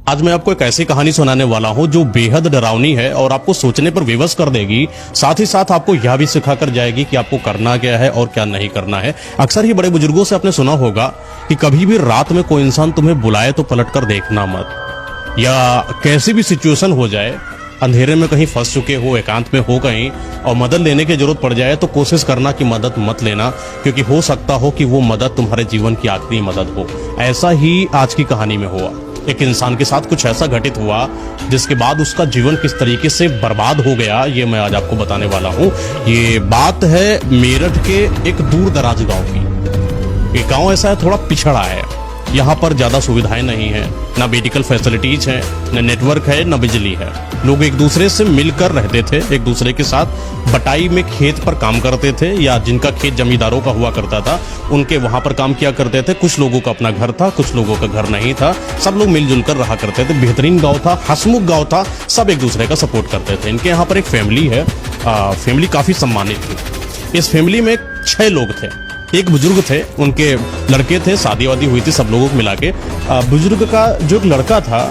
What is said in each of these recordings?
आज मैं आपको एक ऐसी कहानी सुनाने वाला हूं जो बेहद डरावनी है और आपको सोचने पर विवश कर देगी। साथ ही साथ आपको यह भी सिखा कर जाएगी कि आपको करना क्या है और क्या नहीं करना है। अक्सर ही बड़े बुजुर्गों से आपने सुना होगा कि कभी भी रात में कोई इंसान तुम्हें बुलाए तो पलट कर देखना मत, या कैसी भी सिचुएशन हो जाए, अंधेरे में कहीं फंस चुके हो, एकांत में हो कहीं और मदद लेने की जरूरत पड़ जाए तो कोशिश करना कि मदद मत लेना, क्योंकि हो सकता हो कि वो मदद तुम्हारे जीवन की आखिरी मदद हो। ऐसा ही आज की कहानी में हुआ। एक इंसान के साथ कुछ ऐसा घटित हुआ जिसके बाद उसका जीवन किस तरीके से बर्बाद हो गया, ये मैं आज आपको बताने वाला हूँ। ये बात है मेरठ के एक दूर दराज गांव की। ये गांव ऐसा है, थोड़ा पिछड़ा है। यहाँ पर ज्यादा सुविधाएं नहीं है, ना मेडिकल फैसिलिटीज है, न नेटवर्क है, न बिजली है। लोग एक दूसरे से मिलकर रहते थे, एक दूसरे के साथ बटाई में खेत पर काम करते थे, या जिनका खेत जमींदारों का हुआ करता था उनके वहां पर काम किया करते थे। कुछ लोगों का अपना घर था, कुछ लोगों का घर नहीं था, सब लोग मिलजुल कर रहा करते थे। बेहतरीन गांव था, हंसमुख गांव था, सब एक दूसरे का सपोर्ट करते थे। इनके यहाँ पर एक फैमिली है, फैमिली काफी सम्मानित थी। इस फैमिली में 6 लोग थे। एक बुजुर्ग थे, उनके लड़के थे, शादी वादी हुई थी सब लोगों को मिला के। बुजुर्ग का जो एक लड़का था,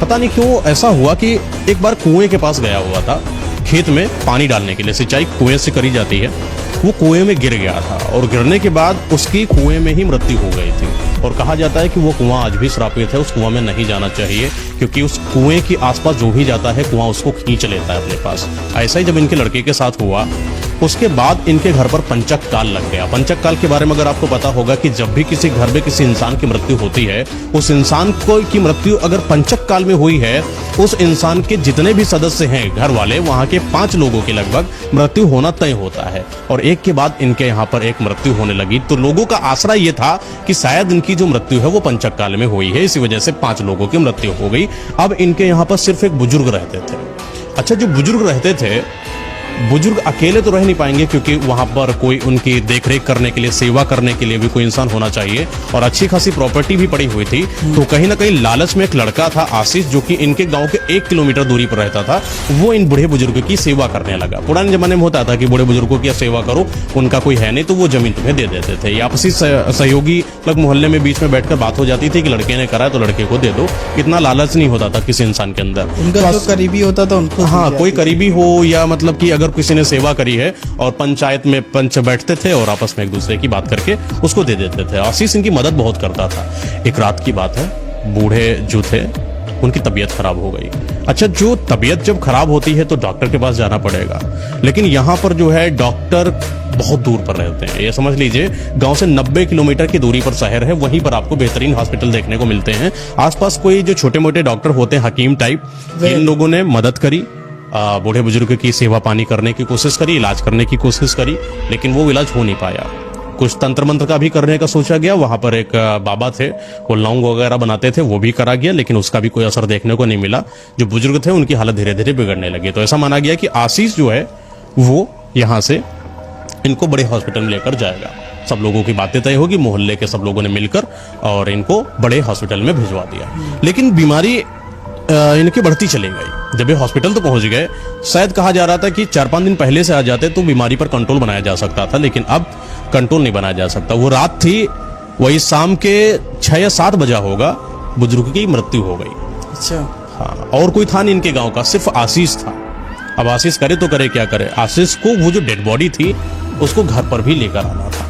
पता नहीं क्यों ऐसा हुआ कि एक बार कुएं के पास गया हुआ था खेत में पानी डालने के लिए। सिंचाई कुएं से करी जाती है। वो कुएं में गिर गया था और गिरने के बाद उसकी कुएं में ही मृत्यु हो गई थी। और कहा जाता है कि वो कुआं आज भी श्रापित है, उस कुआं में नहीं जाना चाहिए, क्योंकि उस कुएं के आसपास जो भी जाता है कुआं उसको खींच लेता है अपने पास। ऐसा ही जब इनके लड़के के साथ हुआ, उसके बाद इनके घर पर पंचक काल लग गया। पंचक काल के बारे में अगर आपको पता होगा कि जब भी किसी घर में किसी इंसान की मृत्यु होती है, उस इंसान को की मृत्यु अगर पंचक काल में हुई है, उस इंसान के जितने भी सदस्य हैं घर वाले, वहां के 5 लोगों की लगभग मृत्यु होना तय होता है। और एक के बाद इनके यहाँ पर एक मृत्यु होने लगी। तो लोगों का आसरा ये था कि शायद इनकी जो मृत्यु है वो पंचक काल में हुई है, इसी वजह से 5 लोगों की मृत्यु हो गई। अब इनके यहाँ पर सिर्फ एक बुजुर्ग रहते थे। अच्छा, जो बुजुर्ग रहते थे, बुजुर्ग अकेले तो रह नहीं पाएंगे, क्योंकि वहां पर कोई उनकी देखरेख करने के लिए, सेवा करने के लिए भी कोई इंसान होना चाहिए। और अच्छी खासी प्रॉपर्टी भी पड़ी हुई थी। तो कहीं ना कहीं लालच में एक लड़का था आशीष, जो कि इनके गांव के 1 किलोमीटर दूरी पर रहता था। वो इन बूढ़े बुजुर्ग की सेवा करने लगा। पुराने जमाने में होता था कि बूढ़े बुजुर्गों की सेवा करो, उनका कोई है नहीं तो वो जमीन तुम्हें दे देते थे। आपसी सहयोगी लग मोहल्ले में बीच में बैठकर बात हो जाती थी कि लड़के ने करा तो लड़के को दे दो। इतना लालच नहीं होता था किसी इंसान के अंदर। उनका जो करीबी होता था उनको, हाँ, कोई करीबी हो, या मतलब कि अगर किसी ने सेवा करी है और पंचायत में पंच बैठते थे और आपस में एक दूसरे की बात करके उसको दे देते थे। आशीष इनकी मदद बहुत करता था। एक रात की बात है, बूढ़े जो थे उनकी तबीयत खराब हो गई। अच्छा, जो तबीयत जब खराब होती है तो डॉक्टर के पास जाना पड़ेगा, लेकिन यहाँ पर जो है डॉक्टर बहुत दूर पर रहते हैं। ये समझ लीजिए गांव से 90 किलोमीटर की दूरी पर शहर है, वहीं पर आपको बेहतरीन हॉस्पिटल देखने को मिलते हैं। आसपास कोई जो छोटे मोटे डॉक्टर होते हैं, हकीम टाइप, इन लोगों ने मदद करी, बूढ़े बुजुर्ग की सेवा पानी करने की कोशिश करी, इलाज करने की कोशिश करी, लेकिन वो इलाज हो नहीं पाया। कुछ तंत्र मंत्र का भी करने का सोचा गया। वहां पर एक बाबा थे, वो लौंग वगैरह बनाते थे, वो भी करा गया, लेकिन उसका भी कोई असर देखने को नहीं मिला। जो बुजुर्ग थे उनकी हालत धीरे धीरे बिगड़ने लगी। तो ऐसा माना गया कि आशीष जो है वो यहाँ से इनको बड़े हॉस्पिटल में लेकर जाएगा। सब लोगों की बातें तय होगी, मोहल्ले के सब लोगों ने मिलकर और इनको बड़े हॉस्पिटल में भिजवा दिया। लेकिन बीमारी इनकी बढ़ती चली गई। जब ये हॉस्पिटल तो पहुंच गए, शायद कहा जा रहा था कि 4-5 दिन पहले से आ जाते तो बीमारी पर कंट्रोल बनाया जा सकता था, लेकिन अब कंट्रोल नहीं बनाया जा सकता। वो रात थी, वही शाम के 6 या 7 बजा होगा, बुजुर्ग की मृत्यु हो गई। अच्छा, हाँ, और कोई था नहीं इनके गांव का, सिर्फ आशीष था। अब आशीष करे तो करे क्या करे। आशीष को वो जो डेड बॉडी थी उसको घर पर भी लेकर आना था।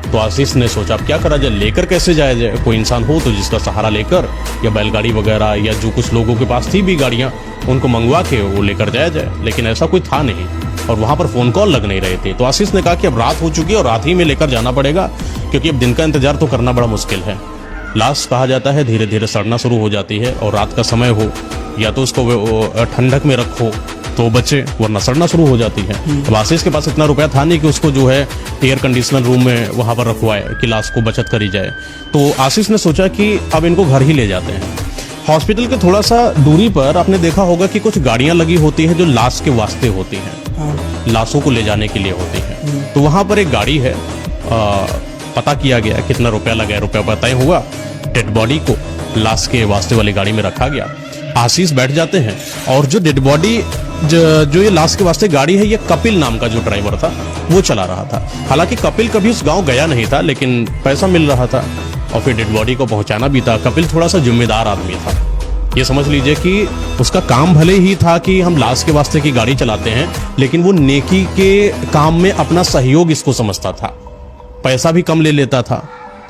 तो आशीष ने सोचा अब क्या करा जाए, लेकर कैसे जाया जाए। कोई इंसान हो तो जिसका सहारा लेकर, या बैलगाड़ी वगैरह, या जो कुछ लोगों के पास थी भी गाड़ियां, उनको मंगवा के वो लेकर जाया जाए। लेकिन ऐसा कोई था नहीं और वहां पर फोन कॉल लग नहीं रहे थे। तो आशीष ने कहा कि अब रात हो चुकी है और रात ही में लेकर जाना पड़ेगा, क्योंकि अब दिन का इंतजार तो करना बड़ा मुश्किल है। लाश कहा जाता है धीरे धीरे सड़ना शुरू हो जाती है, और रात का समय हो, या तो उसको ठंडक में रखो तो बचे, वरना सड़ना शुरू हो जाती है। अब आशीष के पास इतना रुपया था नहीं कि उसको जो है एयर कंडीशनर रूम में वहां पर रखवाए कि लाश को बचत करी जाए। तो आशीष ने सोचा कि अब इनको घर ही ले जाते हैं। हॉस्पिटल के थोड़ा सा दूरी पर आपने देखा होगा कि कुछ गाड़ियां लगी होती हैं जो लाश के वास्ते होती हैं, लाशों को ले जाने के लिए होती हैं। तो वहां पर एक गाड़ी है, पता किया गया कितना रुपया लगा, रुपया तय हुआ, डेड बॉडी को लाश के वास्ते वाली गाड़ी में रखा गया। आशीष बैठ जाते हैं और जो डेड बॉडी जो ये लाश के वास्ते गाड़ी है, ये कपिल नाम का जो ड्राइवर था वो चला रहा था। हालांकि कपिल कभी उस गांव गया नहीं था, लेकिन पैसा मिल रहा था और फिर डेड बॉडी को पहुंचाना भी था। कपिल थोड़ा सा जिम्मेदार आदमी था, ये समझ लीजिए कि उसका काम भले ही था कि हम लाश के वास्ते की गाड़ी चलाते हैं, लेकिन वो नेकी के काम में अपना सहयोग इसको समझता था। पैसा भी कम ले लेता था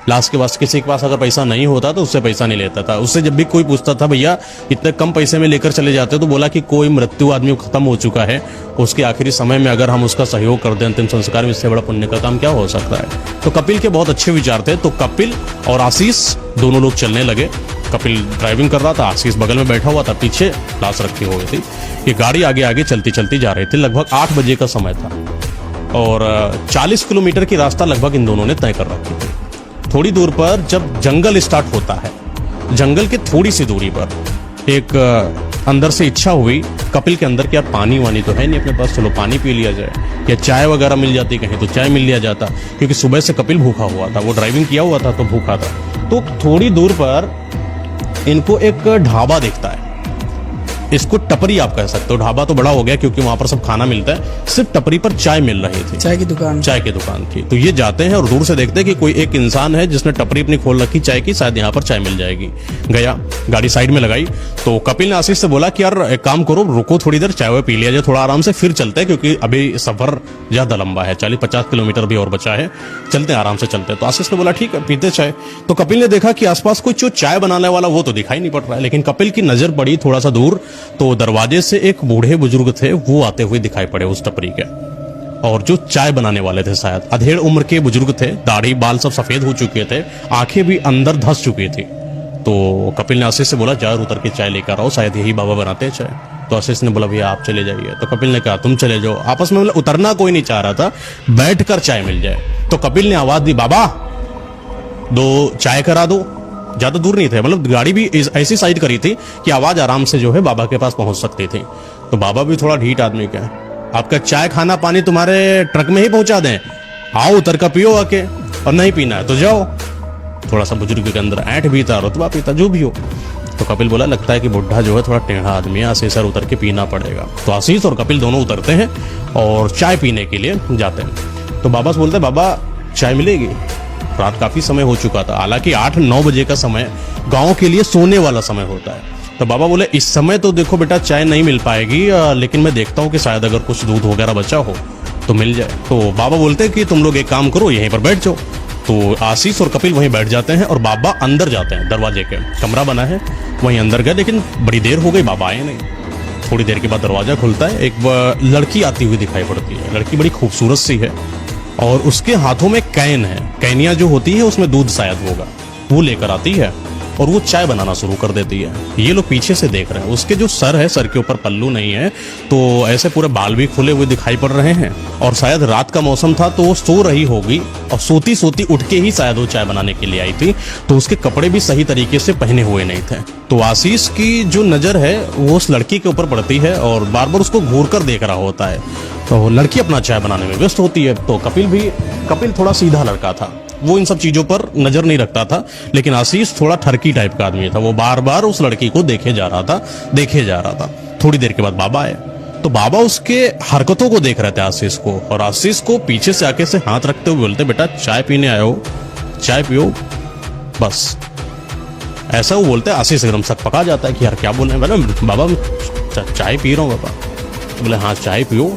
लाश के वास्ते। किसी के पास अगर पैसा नहीं होता तो उससे पैसा नहीं लेता था। उससे जब भी कोई पूछता था भैया इतने कम पैसे में लेकर चले जाते, तो बोला कि कोई मृत्यु आदमी खत्म हो चुका है, उसके आखिरी समय में अगर हम उसका सहयोग कर दें अंतिम संस्कार में, इससे बड़ा पुण्य का काम क्या हो सकता है। तो कपिल के बहुत अच्छे विचार थे। तो कपिल और आशीष दोनों लोग चलने लगे। कपिल ड्राइविंग कर रहा था, आशीष बगल में बैठा हुआ था, पीछे लाश रखी हुई थी। ये गाड़ी आगे आगे चलती चलती जा रही थी। लगभग 8 बजे का समय था और 40 किलोमीटर की रास्ता लगभग इन दोनों ने तय कर रखी थी। थोड़ी दूर पर जब जंगल स्टार्ट होता है, जंगल के थोड़ी सी दूरी पर एक अंदर से इच्छा हुई कपिल के अंदर कि यार पानी वानी तो है नहीं अपने पास, चलो पानी पी लिया जाए, या चाय वगैरह मिल जाती कहीं तो चाय मिल लिया जाता, क्योंकि सुबह से कपिल भूखा हुआ था, वो ड्राइविंग किया हुआ था तो भूखा था। तो थोड़ी दूर पर इनको एक ढाबा दिखता है, इसको टपरी आप कह सकते हो, ढाबा तो बड़ा हो गया क्योंकि वहां पर सब खाना मिलता है, सिर्फ टपरी पर चाय मिल रही थी, चाय की दुकान थी। तो ये जाते हैं और दूर से देखते हैं कि कोई एक इंसान है जिसने टपरी अपनी खोल रखी चाय की, शायद यहाँ पर चाय मिल जाएगी। गया, गाड़ी साइड में लगाई, तो कपिल ने आशीष से बोला कि यार एक काम करो, रुको थोड़ी देर, चाय पी लिया जाए थोड़ा आराम से, फिर चलते हैं, क्योंकि अभी सफर ज्यादा लंबा है, 40-50 किलोमीटर भी और बचा है, चलते हैं आराम से चलते हैं। तो आशीष ने बोला ठीक है पीते चाय। तो कपिल ने देखा कि आसपास कोई जो चाय बनाने वाला वो तो दिखाई नहीं पड़ रहा है, लेकिन कपिल की नजर पड़ी थोड़ा सा दूर, तो दरवाजे से एक बूढ़े बुजुर्ग थे, वो आते हुए दिखाई पड़े उस टपरी के, और जो चाय बनाने वाले थे शायद अधेड़ उम्र के बुजुर्ग थे, दाढ़ी बाल सब सफेद हो चुके थे, आंखें भी अंदर धंस चुकी थी। तो कपिल ने आशीष से बोला जार उतर के चाय लेकर आओ, शायद यही बाबा बनाते हैं चाय। तो आशीष ने बोला भैया आप चले जाइए। तो कपिल ने कहा तुम चले जाओ। आपस में मतलब उतरना कोई नहीं चाह रहा था, बैठकर चाय मिल जाए। तो कपिल ने आवाज दी बाबा 2 चाय करा दो। ज्यादा दूर नहीं थे, मतलब गाड़ी भी ऐसी साइड करी थी कि आवाज आराम से जो है बाबा के पास पहुंच सकती थी। तो बाबा भी थोड़ा ढीठ आदमी का, आपका चाय खाना पानी तुम्हारे ट्रक में ही पहुंचा दें, आओ उतर का पियो आके, और नहीं पीना है तो जाओ। थोड़ा सा बुजुर्ग के अंदर ऐंठ भी था, रुतबा भी था, जो भी हो। तो कपिल बोला लगता है कि बुढ़ा जो है थोड़ा टेढ़ा आदमी है, आशीष सर उतर के पीना पड़ेगा। तो आशीष और कपिल दोनों उतरते हैं और चाय पीने के लिए जाते हैं। तो बाबा से बोलते हैं बाबा चाय मिलेगी? रात काफी समय हो चुका था, हालांकि 8-9 बजे का समय गांव के लिए सोने वाला समय होता है। तो बाबा बोले इस समय तो देखो बेटा चाय नहीं मिल पाएगी, लेकिन मैं देखता हूँ कि शायद अगर कुछ दूध वगैरह बचा हो तो मिल जाए। तो बाबा बोलते हैं कि तुम लोग एक काम करो, यहीं पर बैठ जाओ। तो आशीष और कपिल वहीं बैठ जाते हैं और बाबा अंदर जाते हैं। दरवाजे के कमरा बना है, वहीं अंदर गए, लेकिन बड़ी देर हो गई, बाबा आए नहीं। थोड़ी देर के बाद दरवाजा खुलता है, एक लड़की आती हुई दिखाई पड़ती है। लड़की बड़ी खूबसूरत सी है और उसके हाथों में कैन है, कैनिया जो होती है उसमें दूध शायद होगा, वो लेकर आती है और वो चाय बनाना शुरू कर देती है। ये लोग पीछे से देख रहे हैं। उसके जो सर है, सर के ऊपर पल्लू नहीं है, तो ऐसे पूरे बाल भी खुले हुए दिखाई पड़ रहे हैं, और शायद रात का मौसम था तो वो सो रही होगी, और सोती सोती उठ के ही शायद वो चाय बनाने के लिए आई थी। तो उसके कपड़े भी सही तरीके से पहने हुए नहीं थे। तो आशीष की जो नजर है वो उस लड़की के ऊपर पड़ती है और बार बार उसको घूर कर देख रहा होता है। तो लड़की अपना चाय बनाने में व्यस्त होती है। तो कपिल थोड़ा सीधा लड़का था, वो इन सब चीजों पर नजर नहीं रखता था, लेकिन आशीष थोड़ा ठरकी टाइप का आदमी था। वो बार बार उस लड़की को देखे जा रहा था। थोड़ी देर के बाद बाबा आए, तो बाबा उसके हरकतों को देख रहे थे आशीष को, और आशीष को पीछे से आके से हाथ रखते हुए बोलते बेटा चाय पीने आए हो, चाय पियो बस। ऐसा वो बोलते, आशीष एकदम सक पका जाता है कि यार क्या बोल रहे हैं। बाबा चाय पी रहा हूँ बाबा। तो बोले हाँ चाय पियो।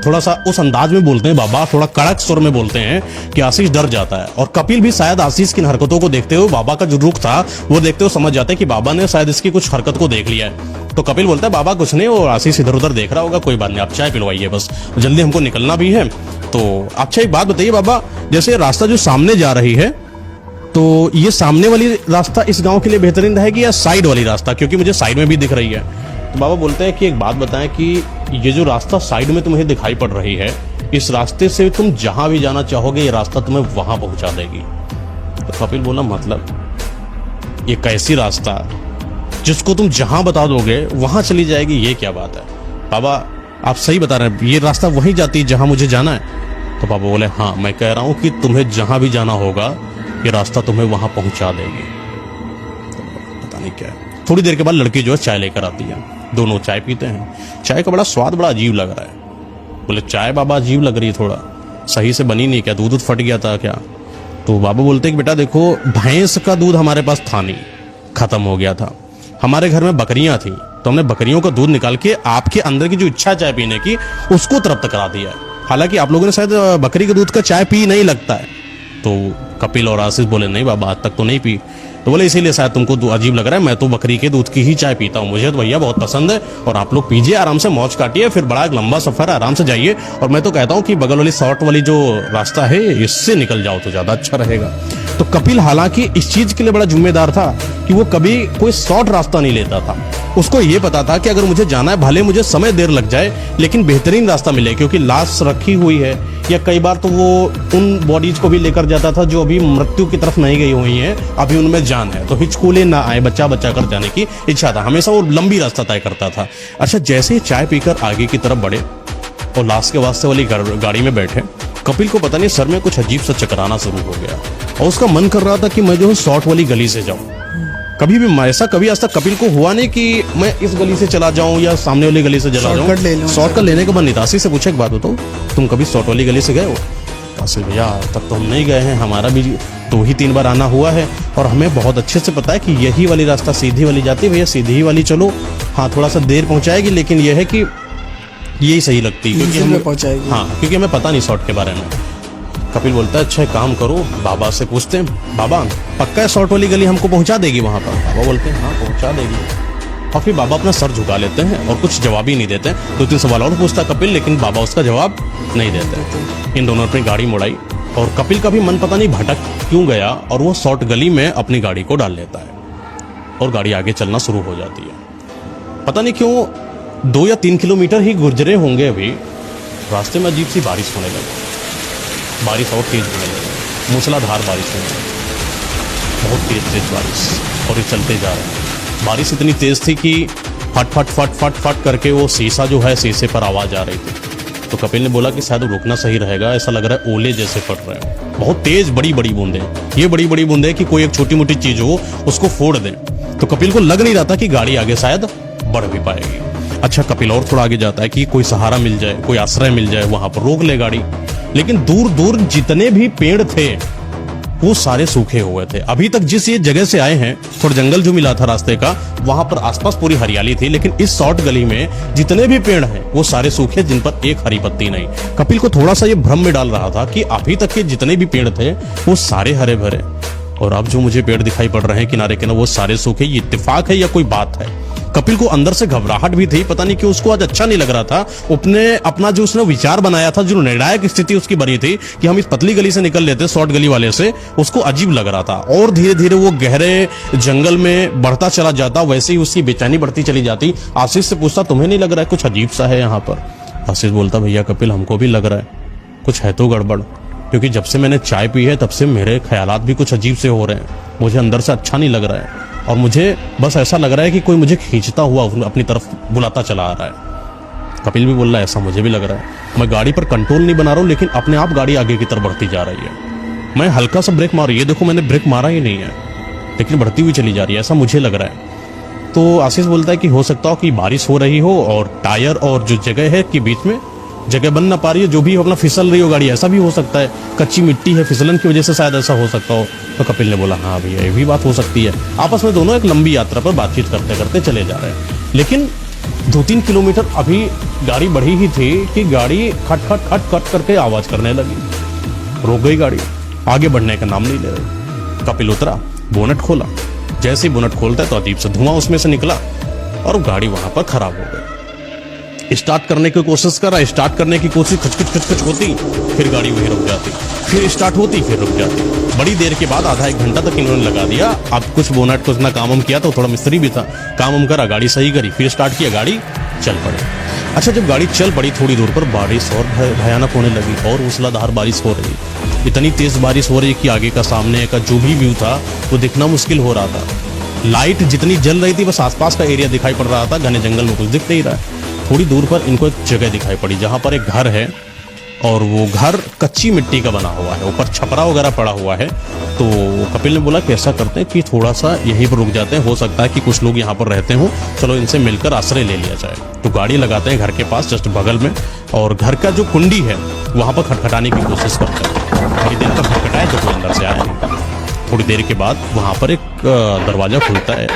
थोड़ा सा उस अंदाज में बोलते हैं बाबा, थोड़ा कड़क स्वर में बोलते हैं कि आशीष डर जाता है। और कपिल भी शायद आशीष की हरकतों को देखते हुए, बाबा का जो रुख था वो देखते हुए समझ जाते हैं कि बाबा ने शायद इसकी कुछ हरकत को देख लिया है। तो कपिल बोलता है बाबा कुछ नहीं, और आशीष इधर उधर देख रहा होगा, कोई बात नहीं, आप चाय पिलवाइए बस, जल्दी हमको निकलना भी है। तो अच्छा एक बात बताइए बाबा, जैसे रास्ता जो सामने जा रही है, तो ये सामने वाली रास्ता इस गांव के लिए बेहतरीन रहेगी या साइड वाली रास्ता, क्योंकि मुझे साइड में भी दिख रही है। तो बाबा बोलते हैं कि एक बात बताएं कि ये जो रास्ता साइड में तुम्हें दिखाई पड़ रही है, इस रास्ते से तुम जहां भी जाना चाहोगे ये रास्ता तुम्हें वहां पहुंचा देगी। तो कपिल बोला मतलब ये कैसी रास्ता जिसको तुम जहां बता दोगे वहां चली जाएगी, ये क्या बात है? बाबा आप सही बता रहे हैं, ये रास्ता वहीं जाती है जहां मुझे जाना है। तो बाबा बोले हाँ मैं कह रहा हूं कि तुम्हें जहां भी जाना होगा ये रास्ता तुम्हें वहां पहुंचा देगी। तो पता नहीं क्या है। थोड़ी देर के बाद लड़की जो है चाय लेकर आती है, दोनों चाय पीते हैं। चाय का बड़ा स्वाद बड़ा अजीब लग रहा है। बोले चाय बाबा अजीब लग रही है, थोड़ा सही से बनी नहीं, क्या दूध फट गया था क्या? तो बाबा बोलते कि बेटा देखो भैंस का दूध हमारे पास था नहीं, खत्म हो गया था, हमारे घर में बकरियां थी, तो हमने बकरियों का दूध निकाल के आपके अंदर की जो इच्छा है चाय पीने की, उसको तृप्त करा दिया है। हालांकि आप लोगों ने शायद बकरी के दूध का चाय पी नहीं लगता है। तो कपिल और आशीष बोले नहीं बाबा, आज तक तो नहीं पी। तो बोले इसीलिए शायद तुमको अजीब लग रहा है, मैं तो बकरी के दूध की ही चाय पीता हूँ, मुझे तो भैया बहुत पसंद है। और आप लोग पीजिए, आराम से मौज काटिए, फिर बड़ा एक लंबा सफर है, आराम से जाइए। और मैं तो कहता हूँ कि बगल वाली शॉर्ट वाली जो रास्ता है, इससे निकल जाओ तो ज्यादा अच्छा रहेगा। तो कपिल हालांकि इस चीज के लिए बड़ा जिम्मेदार था कि वो कभी कोई शॉर्ट रास्ता नहीं लेता था। उसको ये पता था कि अगर मुझे जाना है, भले मुझे समय देर लग जाए, लेकिन बेहतरीन रास्ता मिले, क्योंकि लाश रखी हुई है। या कई बार तो वो उन बॉडीज को भी लेकर जाता था जो अभी मृत्यु की तरफ नहीं गई हुई हैं, अभी उनमें जान है, तो हिचकोले ना आए, बच्चा बच्चा कर जाने की इच्छा था। हमेशा वो लंबी रास्ता तय करता था। अच्छा, जैसे ही चाय पीकर आगे की तरफ बढ़े और लाश के वास्ते वाली गाड़ी में बैठे, कपिल को पता नहीं सर में कुछ अजीब सा चकराना शुरू हो गया और उसका मन कर रहा था कि मैं जो हूँ शॉर्ट वाली गली से जाऊं। कभी भी ऐसा कभी आज तक कपिल को हुआ नहीं कि मैं इस गली से चला जाऊं या सामने वाली गली से चला जाऊं। शॉर्टकट लेने का मन नहीं था। आशीष से पूछा एक बात बताओ, तुम कभी शॉर्ट वाली गली से गए हो? आशीष भैया तब तो हम नहीं गए हैं, हमारा भी 2 ही 3 बार आना हुआ है और हमें बहुत अच्छे से पता है कि यही वाली रास्ता सीधी वाली जाती है। भैया सीधी ही वाली चलो, हाँ थोड़ा सा देर पहुंचाएगी, लेकिन यह है कि यही सही लगती है क्योंकि हमें पहुंचाएगी। हाँ, क्योंकि हमें पता नहीं शॉर्ट के बारे में। कपिल बोलता है अच्छा काम करो, बाबा से पूछते हैं, बाबा पक्का है शॉर्ट वाली गली हमको पहुंचा देगी वहां पर? बाबा बोलते हैं हाँ पहुंचा देगी। और फिर बाबा अपना सर झुका लेते हैं और कुछ जवाब ही नहीं देते हैं। 2-3 सवाल और पूछता कपिल, लेकिन बाबा उसका जवाब नहीं देते। इन दोनों ने अपनी गाड़ी मुड़ाई और कपिल का भी मन पता नहीं भटक क्यों गया और वो शॉर्ट गली में अपनी गाड़ी को डाल लेता है और गाड़ी आगे चलना शुरू हो जाती है। पता नहीं क्यों 2 या 3 किलोमीटर ही गुजरे होंगे, अभी रास्ते में अजीब सी बारिश होने लगी। बारिश और तेज होने लगी, मूसलाधार बारिश होने लगी, बहुत तेज बारिश, और ये चलते जा रहे हैं। बारिश इतनी तेज थी कि फट फट फट फट फट करके वो शीशा जो है, शीशे पर आवाज आ रही थी। तो कपिल ने बोला कि शायद रुकना सही रहेगा, ऐसा लग रहा है ओले जैसे फट रहे हैं, बहुत तेज बड़ी बड़ी बूंदें। ये बड़ी बड़ी बूंदें कि कोई एक छोटी मोटी चीज हो उसको फोड़ दें। तो कपिल को लग नहीं रहा था कि गाड़ी आगे शायद बढ़ भी पाएगी। अच्छा, कपिल और थोड़ा आगे जाता है कि कोई सहारा मिल जाए, कोई आश्रय मिल जाए, वहां पर रोक ले गाड़ी। लेकिन दूर दूर जितने भी पेड़ थे वो सारे सूखे हुए थे। अभी तक जिस ये जगह से आए हैं, थोड़ा जंगल जो मिला था रास्ते का, वहां पर आसपास पूरी हरियाली थी, लेकिन इस शॉर्ट गली में जितने भी पेड़ हैं वो सारे सूखे, जिन पर एक हरी पत्ती नहीं। कपिल को थोड़ा सा ये भ्रम में डाल रहा था कि अभी तक के जितने भी पेड़ थे वो सारे हरे भरे, और अब जो मुझे पेड़ दिखाई पड़ रहे हैं किनारे किनारे वो सारे सूखे। ये इत्तेफाक है या कोई बात है? कपिल को अंदर से घबराहट भी थी, पता नहीं क्यों उसको आज अच्छा नहीं लग रहा था। अपना जो उसने विचार बनाया था, जो निर्णायक स्थिति उसकी बनी थी कि हम इस पतली गली से निकल लेते शॉर्ट गली वाले से, उसको अजीब लग रहा था। और धीरे धीरे वो गहरे जंगल में बढ़ता चला जाता, वैसे ही उसकी बेचैनी बढ़ती चली जाती। आशीष से पूछता तुम्हें नहीं लग रहा है कुछ अजीब सा है यहाँ पर? आशीष बोलता भैया कपिल हमको भी लग रहा है कुछ है तो गड़बड़, क्योंकि जब से मैंने चाय पी है तब से मेरे ख्यालात भी कुछ अजीब से हो रहे हैं, मुझे अंदर से अच्छा नहीं लग रहा है और मुझे बस ऐसा लग रहा है कि कोई मुझे खींचता हुआ अपनी तरफ बुलाता चला आ रहा है। कपिल भी बोल रहा है ऐसा मुझे भी लग रहा है, मैं गाड़ी पर कंट्रोल नहीं बना रहा हूँ, लेकिन अपने आप गाड़ी आगे की तरफ बढ़ती जा रही है। मैं हल्का सा ब्रेक मारू, ये देखो मैंने ब्रेक मारा ही नहीं है, लेकिन बढ़ती हुई चली जा रही है, ऐसा मुझे लग रहा है। तो आशीष बोलता है कि हो सकता हो कि बारिश हो रही हो और टायर और जो जगह है कि बीच में जगह बन ना पा रही है, जो भी अपना फिसल रही हो गाड़ी, ऐसा भी हो सकता है, कच्ची मिट्टी है, फिसलन की वजह से शायद ऐसा हो सकता हो। तो कपिल ने बोला हाँ भैया ये भी बात हो सकती है। आपस में दोनों एक लंबी यात्रा पर बातचीत करते करते चले जा रहे हैं, लेकिन 2-3 किलोमीटर अभी गाड़ी बढ़ी ही थी कि गाड़ी खट खट खट खट करके आवाज करने लगी। रुक गई गाड़ी, आगे बढ़ने का नाम नहीं ले रही। कपिल उतरा, बोनट खोला, जैसे ही बोनट खोलता है तो अजीब सा धुआं उसमें से निकला और गाड़ी वहां पर खराब हो गई। स्टार्ट करने की कोशिश करा, स्टार्ट करने की कोशिश खच होती, फिर गाड़ी वहीं रुक जाती, फिर स्टार्ट होती, फिर रुक जाती। बड़ी देर के बाद आधा 1 घंटा तक इन्होंने लगा दिया। अब कुछ बोनट को इतना काम किया, तो थोड़ा मिस्त्री भी था, काम करा, गाड़ी सही करी, फिर स्टार्ट किया, गाड़ी चल पड़ी। अच्छा, जब गाड़ी चल पड़ी थोड़ी दूर पर बारिश और भयानक होने लगी और मूसलाधार बारिश हो रही, इतनी तेज बारिश हो रही कि आगे का सामने का जो भी व्यू था वो दिखना मुश्किल हो रहा था। लाइट जितनी जल रही थी बस आसपास का एरिया दिखाई पड़ रहा था, घने जंगल में कुछ दिख नहीं रहा है। थोड़ी दूर पर इनको एक जगह दिखाई पड़ी जहां पर एक घर है और वो घर कच्ची मिट्टी का बना हुआ है, ऊपर छपरा वगैरह पड़ा हुआ है। तो कपिल ने बोला कि ऐसा करते हैं कि थोड़ा सा यहीं पर रुक जाते हैं, हो सकता है कि कुछ लोग यहाँ पर रहते हों, चलो इनसे मिलकर आश्रय ले लिया जाए। तो गाड़ी लगाते हैं घर के पास जस्ट बगल में, और घर का जो कुंडी है वहां पर खटखटाने की कोशिश करते हैं। थोड़ी देर तक खटखटाए तो कोई अंदर से आया नहीं। थोड़ी देर के बाद वहां पर एक दरवाजा खुलता है।